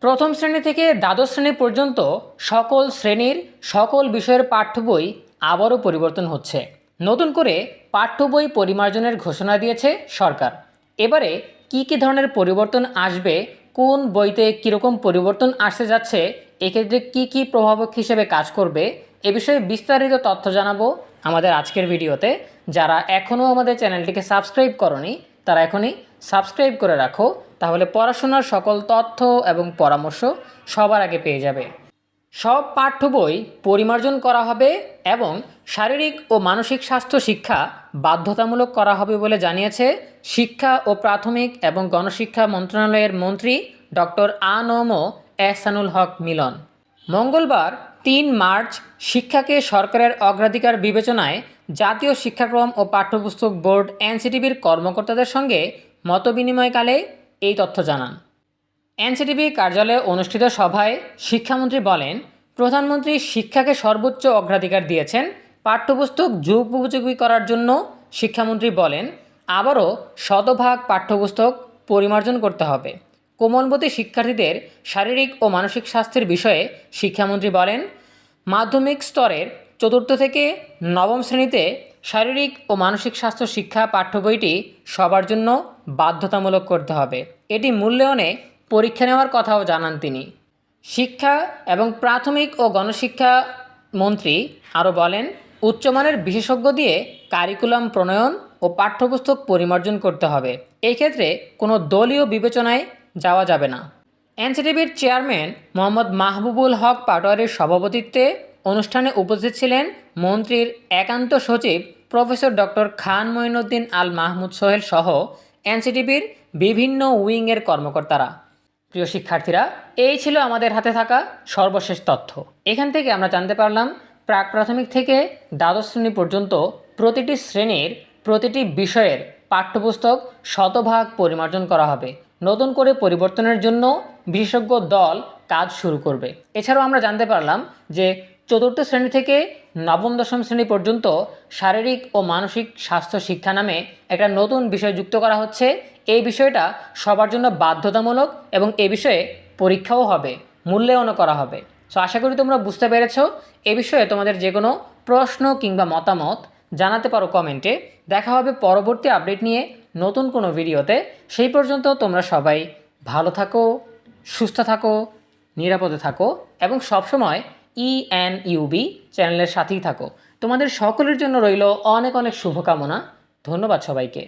প্রথম শ্রেণী থেকে দ্বাদশ শ্রেণী পর্যন্ত সকল শ্রেণীর সকল বিষয়ের পাঠ্য বই আবারও পরিবর্তন হচ্ছে। নতুন করে পাঠ্য বই পরিমার্জনের ঘোষণা দিয়েছে সরকার। এবারে কী ধরনের পরিবর্তন আসবে, কোন বইতে কীরকম পরিবর্তন আসতে যাচ্ছে, এক্ষেত্রে কী প্রভাবক হিসেবে কাজ করবে, এ বিষয়ে বিস্তারিত তথ্য জানাবো আমাদের আজকের ভিডিওতে। যারা এখনও আমাদের চ্যানেলটিকে সাবস্ক্রাইব করনি তারা এখনই সাবস্ক্রাইব করে রাখো, তাহলে পড়াশোনার সকল তথ্য এবং পরামর্শ সবার আগে পেয়ে যাবে। সব পাঠ্য বই পরিমার্জন করা হবে এবং শারীরিক ও মানসিক স্বাস্থ্য শিক্ষা বাধ্যতামূলক করা হবে বলে জানিয়েছে শিক্ষা ও প্রাথমিক এবং গণশিক্ষা মন্ত্রণালয়ের মন্ত্রী ডক্টর আ.ন.ম এহসানুল হক মিলন। মঙ্গলবার ৩ মার্চ শিক্ষাকে সরকারের অগ্রাধিকার বিবেচনায় জাতীয় শিক্ষাক্রম ও পাঠ্যপুস্তক বোর্ড এনসিটিবির কর্মকর্তাদের সঙ্গে মতবিনিময়কালে এই তথ্য জানান। এনসিটিবি কার্যালয়ে অনুষ্ঠিত সভায় শিক্ষামন্ত্রী বলেন, প্রধানমন্ত্রী শিক্ষাকে সর্বোচ্চ অগ্রাধিকার দিয়েছেন। পাঠ্যপুস্তক যুগোপযোগী করার জন্য শিক্ষামন্ত্রী বলেন, আবারও শতভাগ পাঠ্যপুস্তক পরিমার্জন করতে হবে। কোমলমতি শিক্ষার্থীদের শারীরিক ও মানসিক স্বাস্থ্যের বিষয়ে শিক্ষামন্ত্রী বলেন, মাধ্যমিক স্তরের ৪র্থ থেকে ৯ম শ্রেণীতে শারীরিক ও মানসিক স্বাস্থ্য শিক্ষা পাঠ্য বইটি সবার জন্য বাধ্যতামূলক করতে হবে। এটি মূল্যায়নে পরীক্ষা নেওয়ার কথাও জানান তিনি। শিক্ষা এবং প্রাথমিক ও গণশিক্ষা মন্ত্রী আরও বলেন, উচ্চমানের বিশেষজ্ঞ দিয়ে কারিকুলাম প্রণয়ন ও পাঠ্যপুস্তক পরিমার্জন করতে হবে। এই ক্ষেত্রে কোনো দলীয় বিবেচনায় যাওয়া যাবে না। এনসিটিবির চেয়ারম্যান মোহাম্মদ মাহবুবুল হক পাটোয়ারির সভাপতিত্বে অনুষ্ঠানে উপস্থিত ছিলেন মন্ত্রীর একান্ত সচিব প্রফেসর ডক্টর খান মঈনুদ্দিন আল মাহমুদ সোহেল সহ এনসিটিবির বিভিন্ন উইংয়ের কর্মকর্তারা। প্রিয় শিক্ষার্থীরা, এই ছিল আমাদের হাতে থাকা সর্বশেষ তথ্য। এখান থেকে আমরা জানতে পারলাম প্রাক প্রাথমিক থেকে দ্বাদশ শ্রেণী পর্যন্ত প্রতিটি শ্রেণীর প্রতিটি বিষয়ের পাঠ্যপুস্তক শতভাগ পরিমার্জন করা হবে। নতুন করে পরিবর্তনের জন্য বিশেষজ্ঞ দল কাজ শুরু করবে। এছাড়াও আমরা জানতে পারলাম যে ৪র্থ শ্রেণী থেকে নবম দশম শ্রেণী পর্যন্ত শারীরিক ও মানসিক স্বাস্থ্য শিক্ষা নামে একটা নতুন বিষয় যুক্ত করা হচ্ছে। এই বিষয়টা সবার জন্য বাধ্যতামূলক এবং এ বিষয়ে পরীক্ষাও হবে, মূল্যায়নও করা হবে। সো আশা করি তোমরা বুঝতে পেরেছো। এ বিষয়ে তোমাদের যে কোনো প্রশ্ন কিংবা মতামত জানাতে পারো কমেন্টে। দেখা হবে পরবর্তী আপডেট নিয়ে নতুন কোনো ভিডিওতে। সেই পর্যন্ত তোমরা সবাই ভালো থাকো, সুস্থ থাকো, নিরাপদে থাকো এবং সবসময় ENUB চ্যানেলের সাথেই থাকো। তোমাদের সকলের জন্য রইল অনেক অনেক শুভকামনা। ধন্যবাদ সবাইকে।